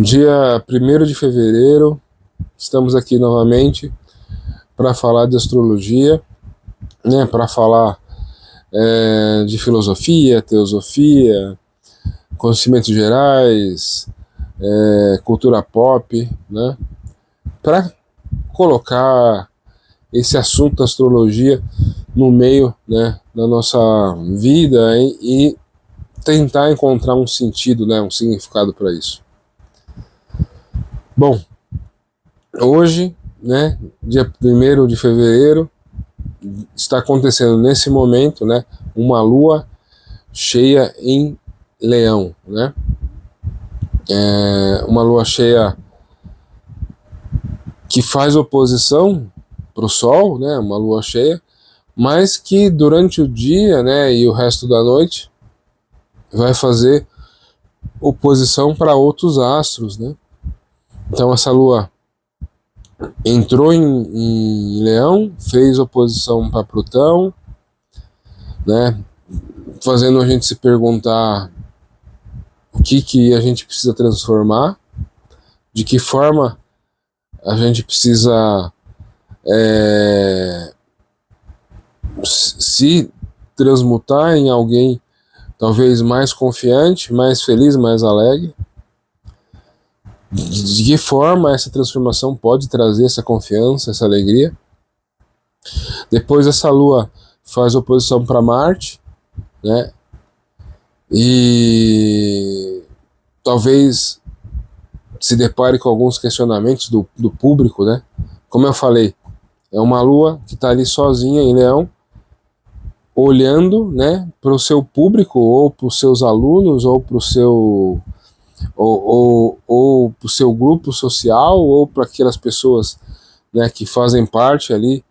Dia 1º de fevereiro, estamos aqui novamente para falar de astrologia, né, para falar de filosofia, teosofia, conhecimentos gerais, cultura pop, né, para colocar esse assunto da astrologia no meio, né, da nossa vida e tentar encontrar um sentido, né, um significado para isso. Bom, hoje, né, dia 1º de fevereiro, está acontecendo nesse momento, né, uma lua cheia em Leão, né? Uma lua cheia que faz oposição para o Sol, né? Uma lua cheia, mas que durante o dia, né, e o resto da noite vai fazer oposição para outros astros, né? Então essa lua entrou em Leão, fez oposição para Plutão, né? Fazendo a gente se perguntar o que a gente precisa transformar, de que forma a gente precisa se transmutar em alguém talvez mais confiante, mais feliz, mais alegre. De que forma essa transformação pode trazer essa confiança, essa alegria. Depois essa lua faz oposição para Marte, né? E talvez se depare com alguns questionamentos do público, né? Como eu falei, é uma lua que está ali sozinha em Leão, olhando, né, para o seu público, ou para os seus alunos, ou para o seu ou para o seu grupo social, ou para aquelas pessoas, né, que fazem parte ali,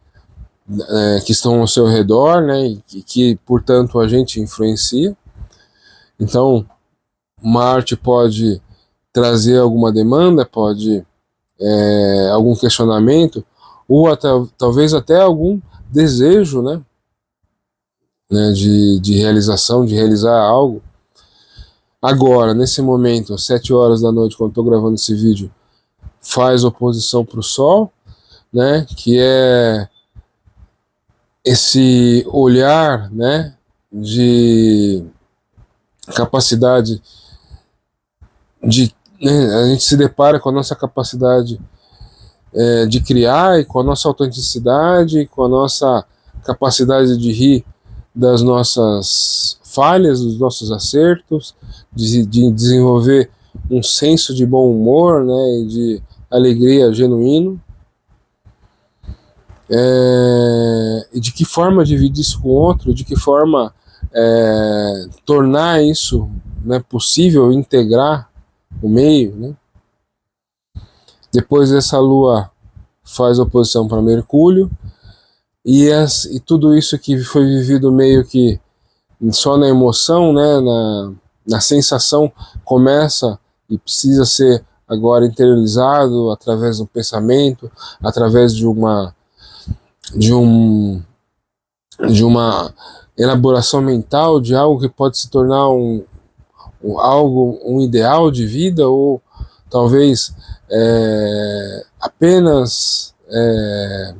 que estão ao seu redor, né, e que portanto a gente influencia. Então Marte pode trazer alguma demanda, pode algum questionamento, ou até, talvez até algum desejo, né, de realização, de realizar algo. Agora, nesse momento, às 7 horas da noite, quando estou gravando esse vídeo, faz oposição para o Sol, né, que é esse olhar, né, de capacidade de, né, a gente se depara com a nossa capacidade de criar, e com a nossa autenticidade, com a nossa capacidade de rir das nossas falhas, dos nossos acertos, de desenvolver um senso de bom humor, né, e de alegria genuíno. E de que forma dividir isso com o outro, de que forma tornar isso, né, possível, integrar o meio, né? Depois essa lua faz oposição para Mercúrio, e tudo isso que foi vivido meio que só na emoção, né, na sensação, começa e precisa ser agora interiorizado através do pensamento, através de uma elaboração mental de algo que pode se tornar um ideal de vida, ou talvez apenas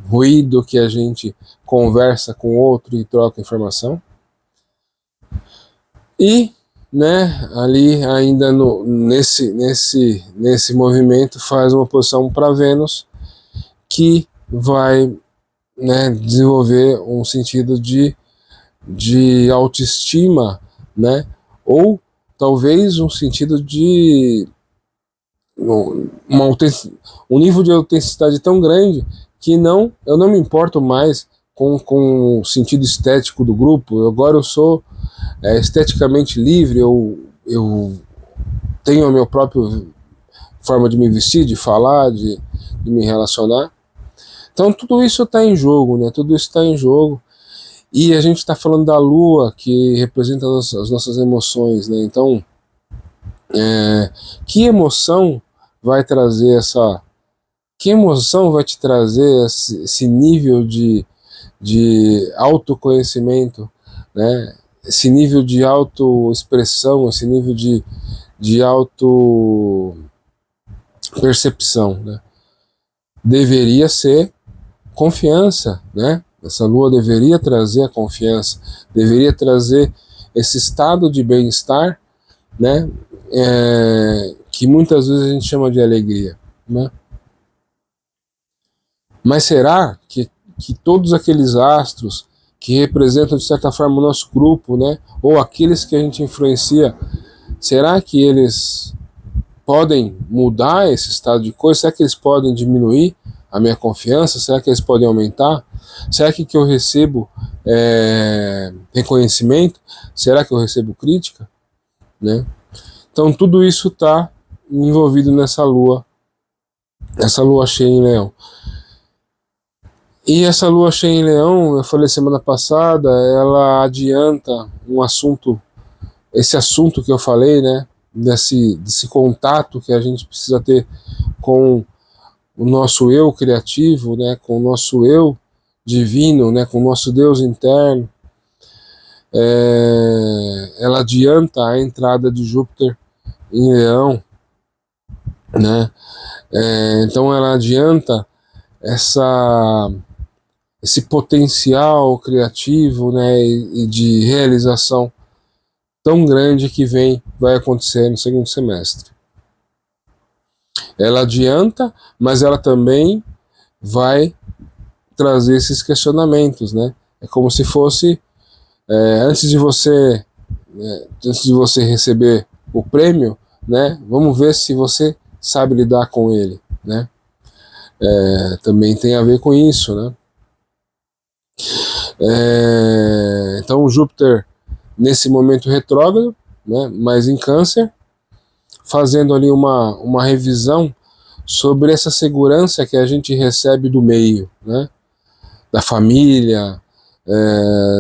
ruído que a gente conversa com o outro e troca informação. E, né, ali ainda nesse movimento faz uma oposição para Vênus, que vai, né, desenvolver um sentido de autoestima, né, ou talvez um sentido de um nível de autenticidade tão grande que eu não me importo mais com o sentido estético do grupo. Agora eu sou esteticamente livre, eu tenho a minha própria forma de me vestir, de falar, de me relacionar. Então tudo isso está em jogo, né? Tudo isso está em jogo. E a gente está falando da Lua, que representa as nossas emoções, né? Então, que emoção vai trazer que emoção vai te trazer esse nível de autoconhecimento, né? Esse nível de autoexpressão, esse nível de percepção, né? Deveria ser confiança, né? Essa lua deveria trazer a confiança, deveria trazer esse estado de bem-estar, né? Que muitas vezes a gente chama de alegria, né? Mas será que todos aqueles astros que representam de certa forma o nosso grupo, né? Ou aqueles que a gente influencia, será que eles podem mudar esse estado de coisa? Será que eles podem diminuir a minha confiança? Será que eles podem aumentar? Será que eu recebo reconhecimento? Será que eu recebo crítica? Né? Então tudo isso está envolvido nessa lua cheia em Leão. E essa lua cheia em Leão, eu falei semana passada, ela adianta um assunto, esse assunto que eu falei, né? Desse contato que a gente precisa ter com o nosso eu criativo, né? Com o nosso eu divino, né? Com o nosso Deus interno. Ela adianta a entrada de Júpiter em Leão, né? Então ela adianta esse potencial criativo, né, e de realização tão grande que vai acontecer no segundo semestre. Ela adianta, mas ela também vai trazer esses questionamentos, né? É como se fosse antes de você receber o prêmio, né? Vamos ver se você sabe lidar com ele, né? Também tem a ver com isso, né? Então Júpiter nesse momento retrógrado, né? Mas em Câncer, fazendo ali uma revisão sobre essa segurança que a gente recebe do meio, né? Da família,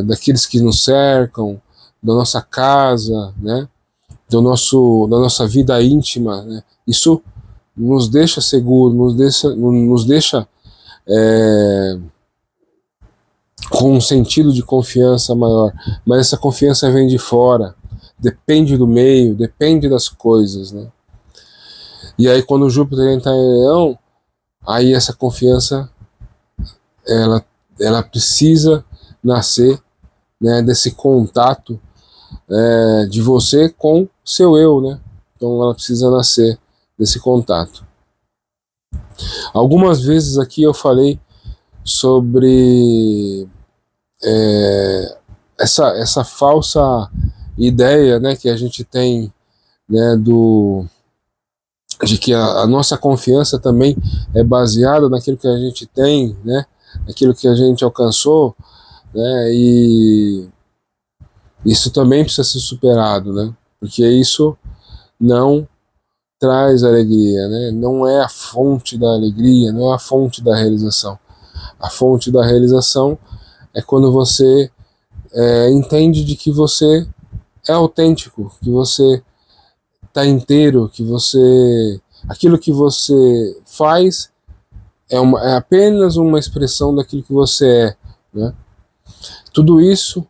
daqueles que nos cercam, da nossa casa, né? Da nossa vida íntima, né? Isso nos deixa seguro, nos deixa com um sentido de confiança maior, mas essa confiança vem de fora, depende do meio, depende das coisas, né? E aí quando Júpiter entra em Leão, aí essa confiança ela precisa nascer, né, desse contato de você com seu eu, né? Então ela precisa nascer desse contato. Algumas vezes aqui eu falei sobre essa falsa ideia, né, que a gente tem, né, de que a nossa confiança também é baseada naquilo que a gente tem, né, naquilo que a gente alcançou, né, e isso também precisa ser superado, né, porque isso não traz alegria, né, não é a fonte da alegria, não é a fonte da realização. A fonte da realização é quando você entende de que você é autêntico, que você está inteiro, que aquilo que você faz é apenas uma expressão daquilo que você é, né? Tudo isso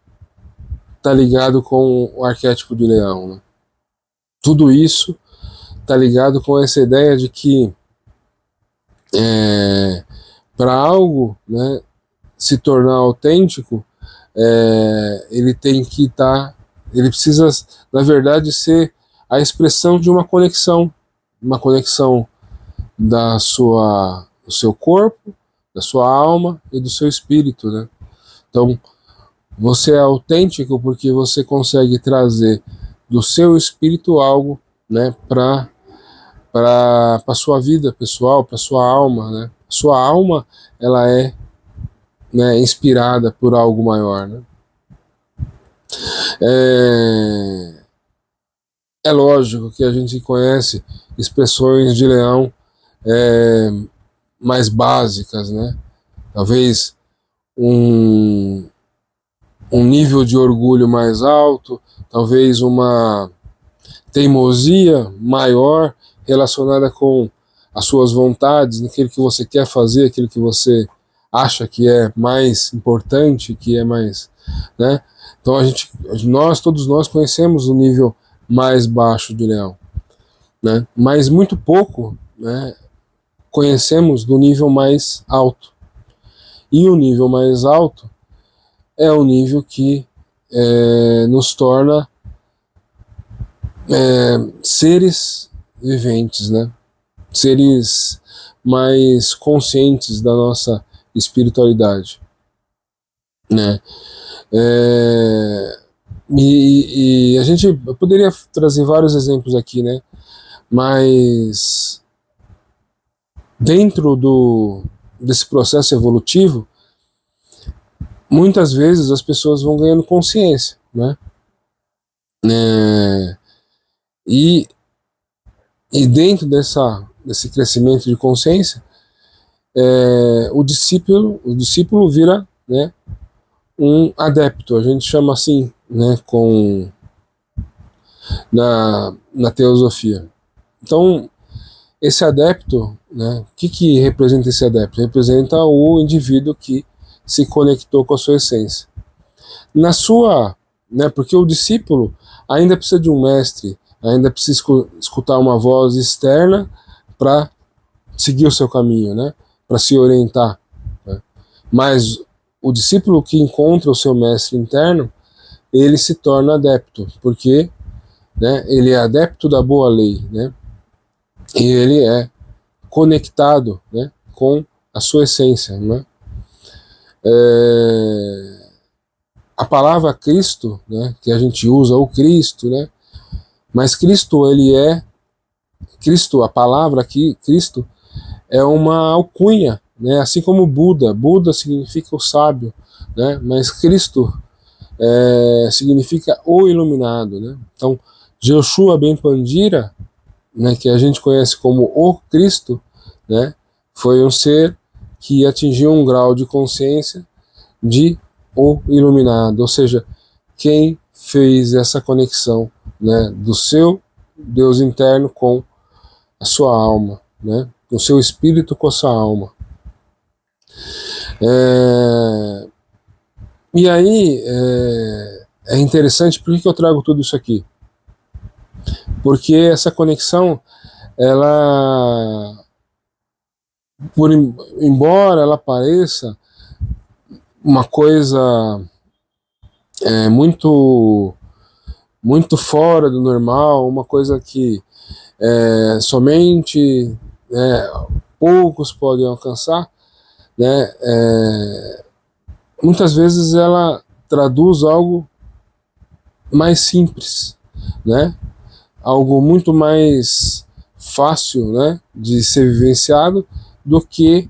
está ligado com o arquétipo de Leão, né? Tudo isso está ligado com essa ideia de que para algo, né, se tornar autêntico, ele tem que ele precisa, na verdade, ser a expressão de uma conexão do seu corpo, da sua alma e do seu espírito, né? Então, você é autêntico porque você consegue trazer do seu espírito algo, né, para sua vida pessoal, para sua alma, né? Sua alma, ela é, né, inspirada por algo maior, né? É lógico que a gente conhece expressões de Leão mais básicas, né? Talvez um nível de orgulho mais alto, talvez uma teimosia maior relacionada com as suas vontades, naquilo que você quer fazer, aquilo que você acha que é mais importante, que é mais, né? Então todos nós conhecemos o nível mais baixo de Leão, né? Mas muito pouco né, conhecemos do nível mais alto. E o nível mais alto é o nível que nos torna seres viventes, né? Seres mais conscientes da nossa espiritualidade, né? E a gente poderia trazer vários exemplos aqui, né? Mas dentro desse processo evolutivo, muitas vezes as pessoas vão ganhando consciência, né? E, e dentro desse crescimento de consciência, o discípulo vira, né, um adepto, a gente chama assim, né, na teosofia. Então, esse adepto, né, o que representa esse adepto? Representa o indivíduo que se conectou com a sua essência. Porque o discípulo ainda precisa de um mestre, ainda precisa escutar uma voz externa para seguir o seu caminho, né, para se orientar, né? Mas o discípulo que encontra o seu mestre interno, ele se torna adepto, porque, né, ele é adepto da boa lei, né, e ele é conectado, né, com a sua essência, né? A palavra Cristo, né, que a gente usa, o Cristo, né, mas Cristo, a palavra aqui, Cristo, é uma alcunha, né, assim como Buda significa o sábio, né, mas Cristo significa o iluminado, né? Então, Joshua Ben Pandira, né, que a gente conhece como o Cristo, né, foi um ser que atingiu um grau de consciência de o iluminado, ou seja, quem fez essa conexão, né, do seu Deus interno com a sua alma, né, o seu espírito com a sua alma. E aí é interessante, por que eu trago tudo isso aqui? Porque essa conexão, ela, embora ela pareça uma coisa muito fora do normal, uma coisa que somente poucos podem alcançar, né, muitas vezes ela traduz algo mais simples, né, algo muito mais fácil, né, de ser vivenciado do que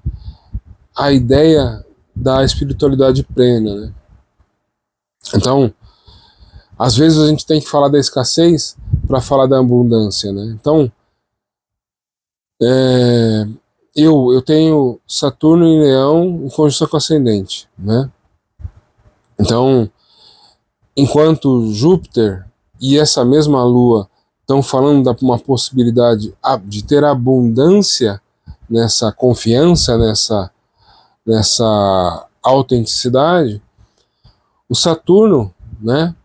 a ideia da espiritualidade plena, né? Então, às vezes a gente tem que falar da escassez para falar da abundância, né? Então, eu tenho Saturno em Leão em conjunção com ascendente, né? Então, enquanto Júpiter e essa mesma Lua estão falando de uma possibilidade de ter abundância nessa confiança, nessa autenticidade, o Saturno, né?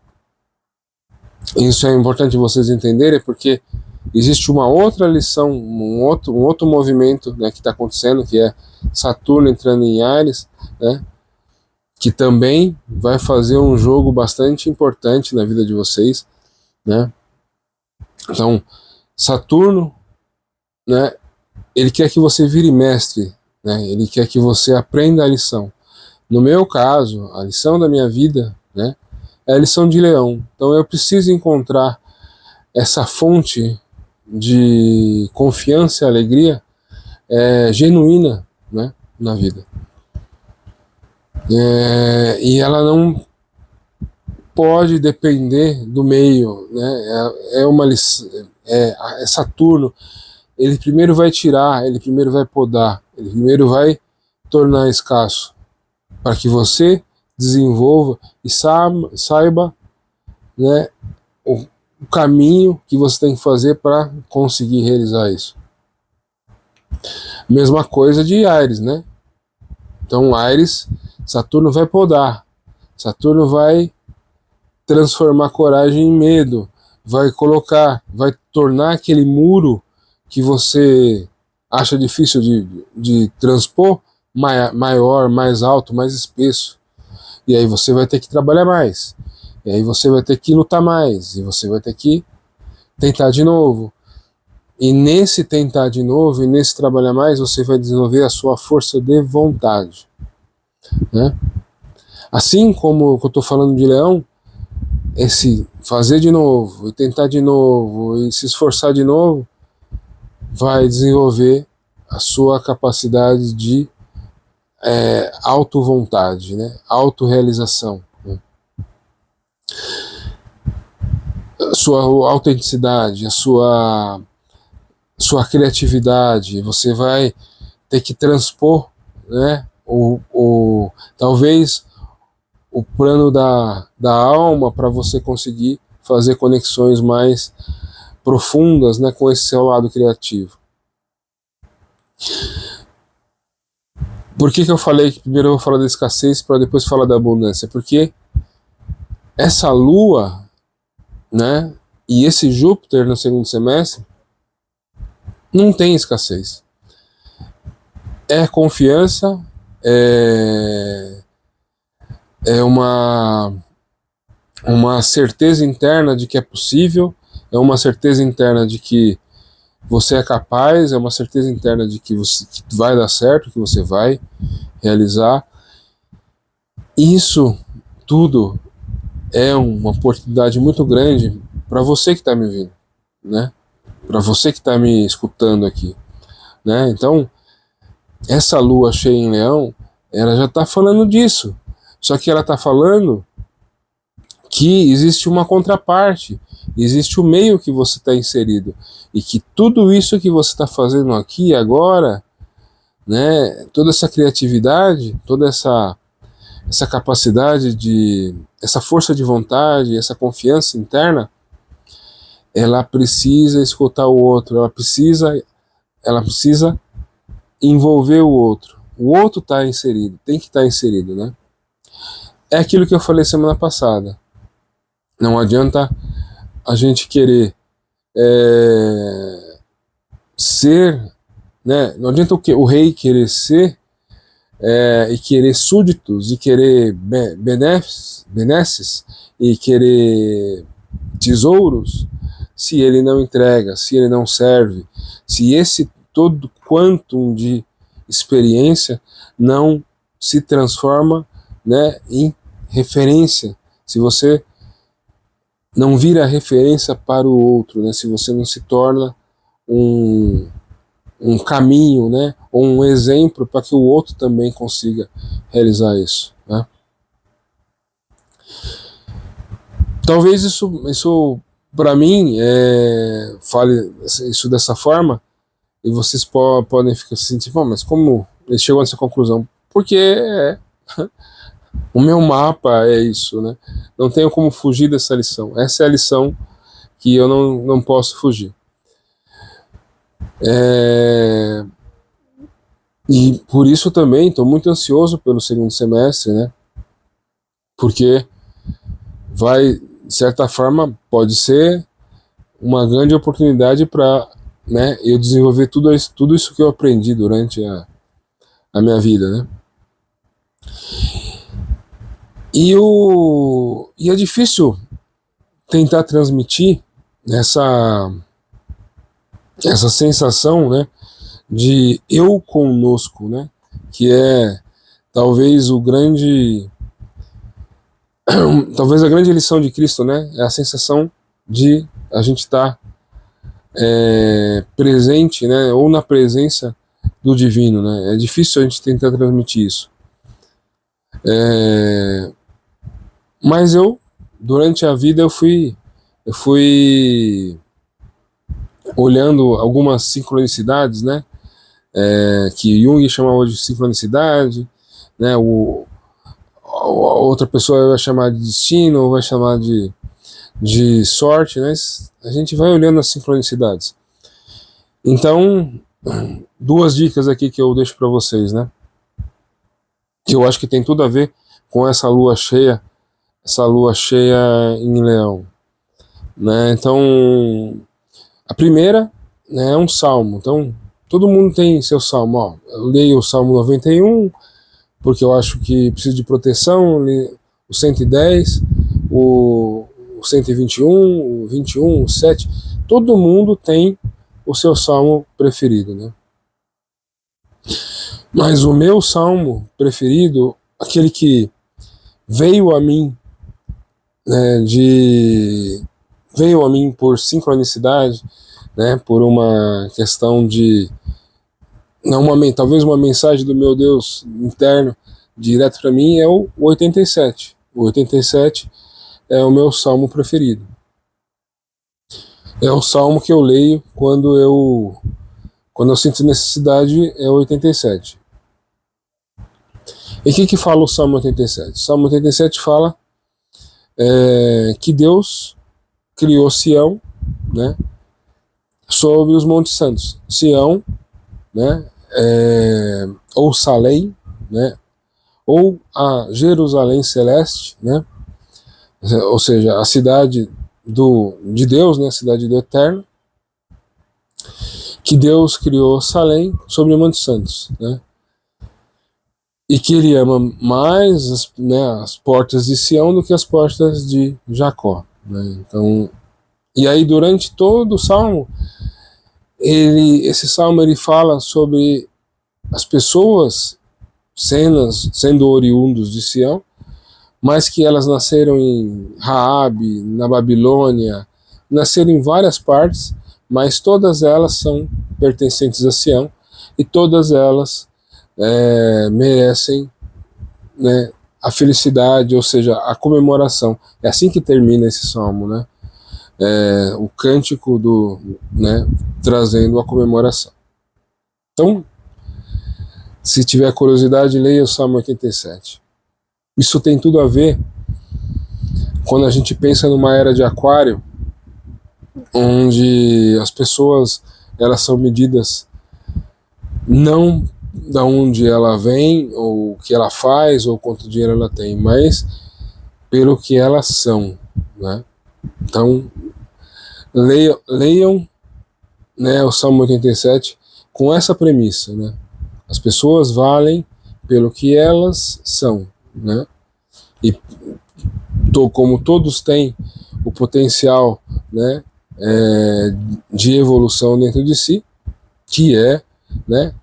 Isso é importante vocês entenderem, porque existe uma outra lição, um outro movimento, né, que está acontecendo, que é Saturno entrando em Áries, né, que também vai fazer um jogo bastante importante na vida de vocês, né? Então, Saturno, né, ele quer que você vire mestre, né? Ele quer que você aprenda a lição. No meu caso, a lição da minha vida, né, é a lição de Leão. Então eu preciso encontrar essa fonte de confiança e alegria genuína, né, na vida. E ela não pode depender do meio, né? Uma lição, é Saturno. Ele primeiro vai tirar, ele primeiro vai podar, ele primeiro vai tornar escasso, para que você desenvolva e saiba, né, o caminho que você tem que fazer para conseguir realizar isso. Mesma coisa de Áries, né? Então Áries, Saturno vai podar, Saturno vai transformar coragem em medo, vai tornar aquele muro que você acha difícil de transpor, maior, mais alto, mais espesso. E aí você vai ter que trabalhar mais. E aí você vai ter que lutar mais. E você vai ter que tentar de novo. E nesse tentar de novo, e nesse trabalhar mais, você vai desenvolver a sua força de vontade, né? Assim como eu estou falando de leão, esse fazer de novo, e tentar de novo, e se esforçar de novo, vai desenvolver a sua capacidade de auto-vontade, né? Auto-realização, né? A sua autenticidade, a sua criatividade, você vai ter que transpor, né, talvez o plano da alma para você conseguir fazer conexões mais profundas, né, com esse seu lado criativo. Por que eu falei que primeiro eu vou falar da escassez para depois falar da abundância? Porque essa lua, né, e esse Júpiter no segundo semestre não tem escassez. É confiança, é uma certeza interna de que é possível, é uma certeza interna de que você é capaz, é uma certeza interna de que vai dar certo, que você vai realizar. Isso tudo é uma oportunidade muito grande para você que está me ouvindo, né? Para você que está me escutando aqui, né? Então, essa lua cheia em Leão, ela já está falando disso. Só que ela está falando que existe uma contraparte, existe o meio que você está inserido, e que tudo isso que você está fazendo aqui e agora, né, toda essa criatividade, toda essa capacidade essa força de vontade, essa confiança interna, ela precisa escutar o outro, ela precisa envolver o outro. O outro está inserido, tem que estar inserido, né? É aquilo que eu falei semana passada. Não adianta a gente querer ser, né? Não adianta o rei querer ser e querer súditos e querer benesses e querer tesouros, se ele não entrega, se ele não serve, se esse todo quantum de experiência não se transforma, né, em referência, se você não vira referência para o outro, né, se você não se torna um caminho, né, ou um exemplo para que o outro também consiga realizar isso, né? Talvez isso para mim fale isso dessa forma e vocês podem ficar assim, tipo, mas como ele chegou nessa conclusão? Porque o meu mapa é isso, né? Não tenho como fugir dessa lição. Essa é a lição que eu não posso fugir. E por isso também estou muito ansioso pelo segundo semestre, né? Porque vai, de certa forma, pode ser uma grande oportunidade para, né, eu desenvolver tudo isso que eu aprendi durante a minha vida, né? E é difícil tentar transmitir essa sensação, né, de eu conosco, né, que é talvez talvez a grande lição de Cristo, né, é a sensação de a gente estar presente, né, ou na presença do divino, né? É difícil a gente tentar transmitir isso. Mas durante a vida eu fui olhando algumas sincronicidades, né, que Jung chamava de sincronicidade, né, a outra pessoa vai chamar de destino, vai chamar de sorte, né? A gente vai olhando as sincronicidades. Então, duas dicas aqui que eu deixo para vocês, né? Que eu acho que tem tudo a ver com essa lua cheia em Leão, né? Então, a primeira, né, é um salmo. Então, todo mundo tem seu salmo. Ó, eu leio o Salmo 91, porque eu acho que preciso de proteção, o 110, o 121, o 21, o 7. Todo mundo tem o seu salmo preferido, né? Mas o meu salmo preferido, aquele que veio a mim, né, veio a mim por sincronicidade, né, por uma questão de não talvez uma mensagem do meu Deus interno direto para mim, é o 87. O 87 é o meu salmo preferido. É o salmo que eu leio quando eu sinto necessidade, é o 87. E o que fala o Salmo 87? O Salmo 87 fala que Deus criou Sião, né, sobre os Montes Santos. Sião, né, ou Salém, né, ou a Jerusalém Celeste, né, ou seja, a cidade de Deus, né, a cidade do Eterno, que Deus criou Salém sobre os Montes Santos, né, e que ele ama mais as portas de Sião do que as portas de Jacó, né? Então, e aí durante todo o salmo, esse salmo ele fala sobre as pessoas sendo oriundos de Sião, mas que elas nasceram em Raabe, na Babilônia, nasceram em várias partes, mas todas elas são pertencentes a Sião e todas elas merecem, né, a felicidade, ou seja, a comemoração. É assim que termina esse salmo, né? O cântico né, trazendo a comemoração. Então, se tiver curiosidade, leia o Salmo 87. Isso tem tudo a ver quando a gente pensa numa era de Aquário, onde as pessoas elas são medidas não da onde ela vem, ou o que ela faz, ou quanto dinheiro ela tem, mas pelo que elas são, né? Então, leiam, né, o Salmo 87 com essa premissa, né? As pessoas valem pelo que elas são, né? E como todos têm o potencial, né, de evolução dentro de si, que é, né,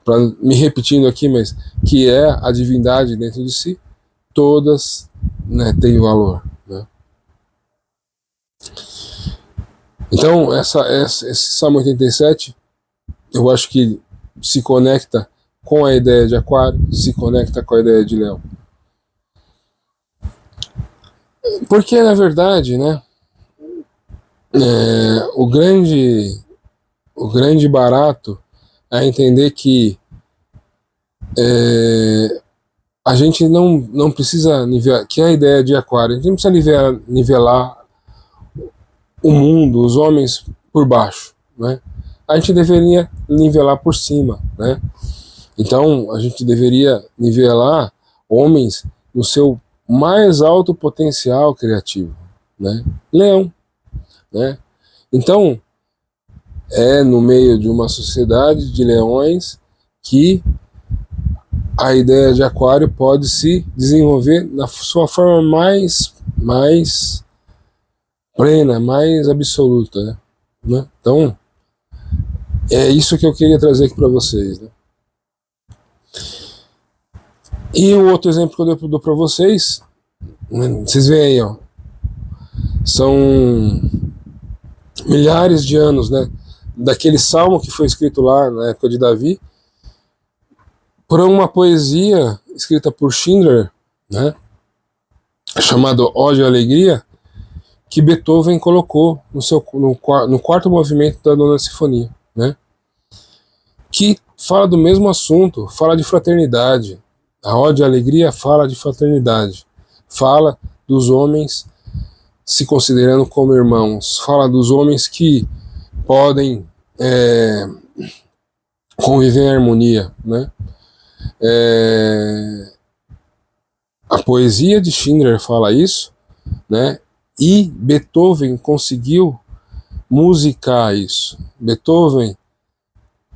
para me repetindo aqui, mas que é a divindade dentro de si, todas, né, têm valor, né? Então, esse Salmo 87, eu acho que se conecta com a ideia de Aquário, se conecta com a ideia de Leão. Porque, na verdade, né, o grande barato é entender que a gente não precisa nivelar, que é a ideia de Aquário, a gente não precisa nivelar o mundo, os homens por baixo, né? A gente deveria nivelar por cima, né? Então, a gente deveria nivelar homens no seu mais alto potencial criativo, né? Leão, né? Então, é no meio de uma sociedade de leões que a ideia de Aquário pode se desenvolver na sua forma mais plena, mais absoluta, né? Então, é isso que eu queria trazer aqui para vocês, né? E o outro exemplo que eu dou para vocês, vocês veem aí, ó, são milhares de anos, né, daquele salmo que foi escrito lá na época de Davi, por uma poesia escrita por Schindler, né, chamado Ódio e Alegria, que Beethoven colocou no quarto movimento da Nona Sinfonia, né, que fala do mesmo assunto, fala de fraternidade. A Ódio e Alegria fala de fraternidade, fala dos homens se considerando como irmãos, fala dos homens que podem conviver em harmonia, né? A poesia de Schindler fala isso, né? E Beethoven conseguiu musicar isso. Beethoven,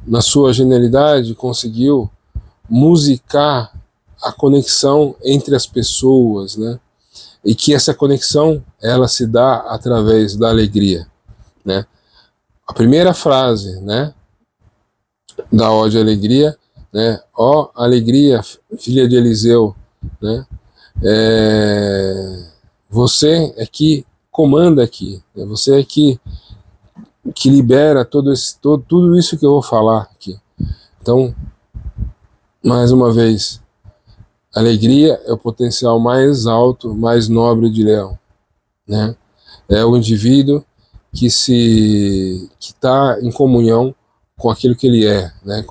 na sua genialidade, conseguiu musicar a conexão entre as pessoas, né? E que essa conexão, ela se dá através da alegria, né? A primeira frase, né, da Ode à Alegria, né? Ó alegria, filha de Eliseu, né? Você é que comanda aqui, né? Você é que libera tudo isso que eu vou falar aqui. Então, mais uma vez, alegria é o potencial mais alto, mais nobre de Leão, né? É o indivíduo que está em comunhão com aquilo que ele é, né?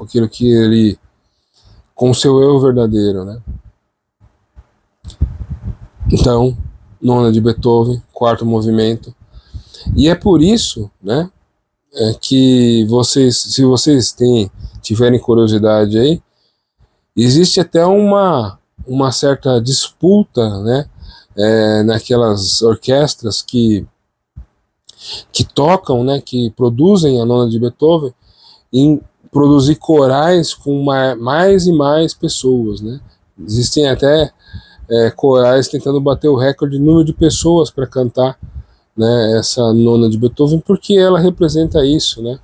Com o seu eu verdadeiro, né? Então, nona de Beethoven, quarto movimento. E é por isso, né, que se vocês tiverem curiosidade aí, existe até uma certa disputa, né, naquelas orquestras que tocam, né, que produzem a nona de Beethoven, em produzir corais com mais e mais pessoas, né? Existem até corais tentando bater o recorde de número de pessoas para cantar, né, essa nona de Beethoven, porque ela representa isso, né?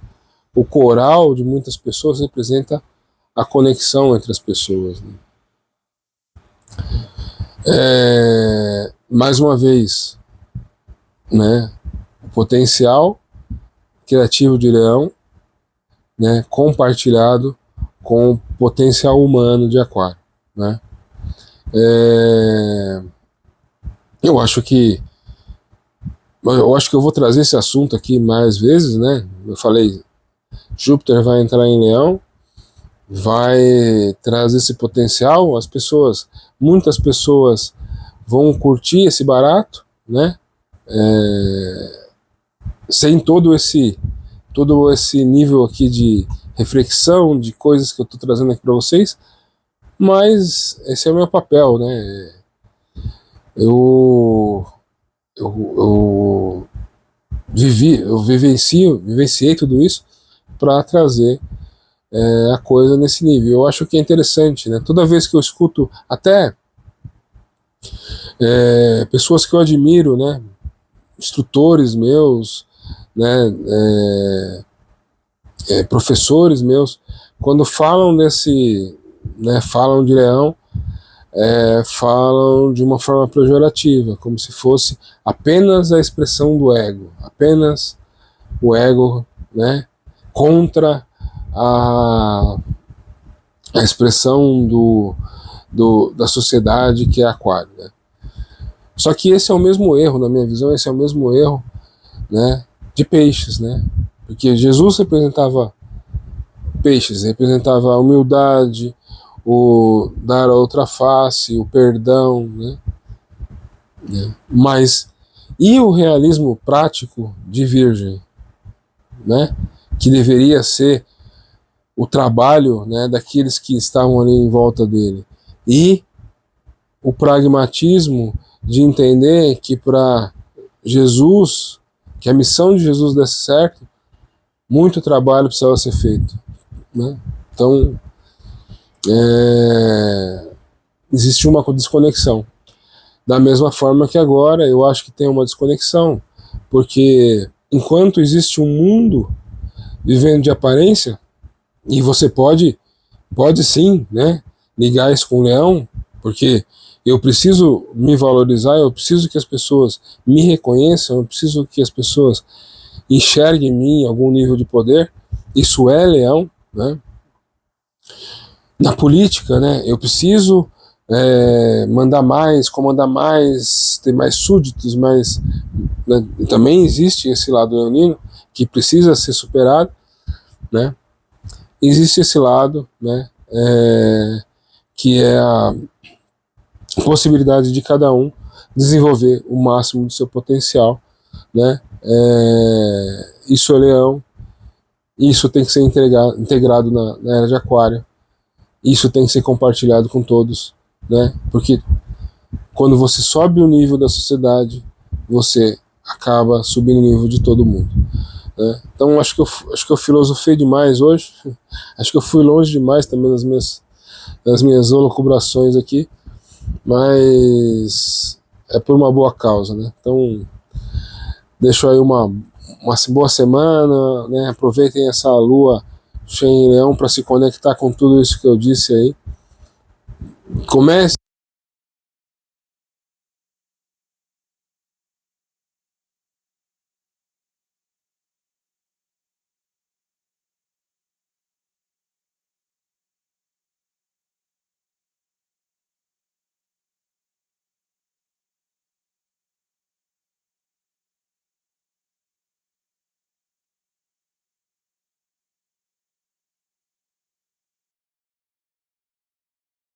O coral de muitas pessoas representa a conexão entre as pessoas, né? Mais uma vez, né, o potencial criativo de Leão, né, compartilhado com o potencial humano de Aquário, né? Eu acho que eu vou trazer esse assunto aqui mais vezes, né? Eu falei, Júpiter vai entrar em Leão, vai trazer esse potencial, muitas pessoas vão curtir esse barato, né? Sem todo esse nível aqui de reflexão, de coisas que eu estou trazendo aqui para vocês, mas esse é o meu papel, né? Eu vivenciei tudo isso para trazer a coisa nesse nível. Eu acho que é interessante, né? Toda vez que eu escuto até pessoas que eu admiro, né? Instrutores meus, né? Professores meus, quando falam falam de Leão, falam de uma forma pejorativa, como se fosse apenas a expressão do ego, apenas o ego, né, contra a expressão da sociedade que é Aquário, né? Só que esse é o mesmo erro, na minha visão, esse é o mesmo erro, né, de Peixes, né? Porque Jesus representava Peixes, representava a humildade, o dar a outra face, o perdão, né? Mas e o realismo prático de Virgem, né? Que deveria ser o trabalho, né, daqueles que estavam ali em volta dele, e o pragmatismo de entender que para Jesus, que a missão de Jesus desse certo, muito trabalho precisava ser feito, né? Então existe uma desconexão. Da mesma forma que agora eu acho que tem uma desconexão, porque enquanto existe um mundo vivendo de aparência, e você pode sim, né, ligar isso com o Leão, porque eu preciso me valorizar, eu preciso que as pessoas me reconheçam, eu preciso que as pessoas enxerguem em mim algum nível de poder. Isso é Leão, né? Na política, né, eu preciso mandar mais, comandar mais, ter mais súditos, mais, né, também existe esse lado leonino que precisa ser superado, né? Existe esse lado, né, que é a possibilidade de cada um desenvolver o máximo do seu potencial, né? Isso é Leão, isso tem que ser integrado na era de Aquário, isso tem que ser compartilhado com todos, né? Porque quando você sobe o nível da sociedade, você acaba subindo o nível de todo mundo. né? Então acho que eu filosofei demais hoje, acho que eu fui longe demais também nas minhas elucubrações aqui, mas é por uma boa causa, né? Então deixo aí uma boa semana, né? Aproveitem essa lua cheia em Leão para se conectar com tudo isso que eu disse aí. Comece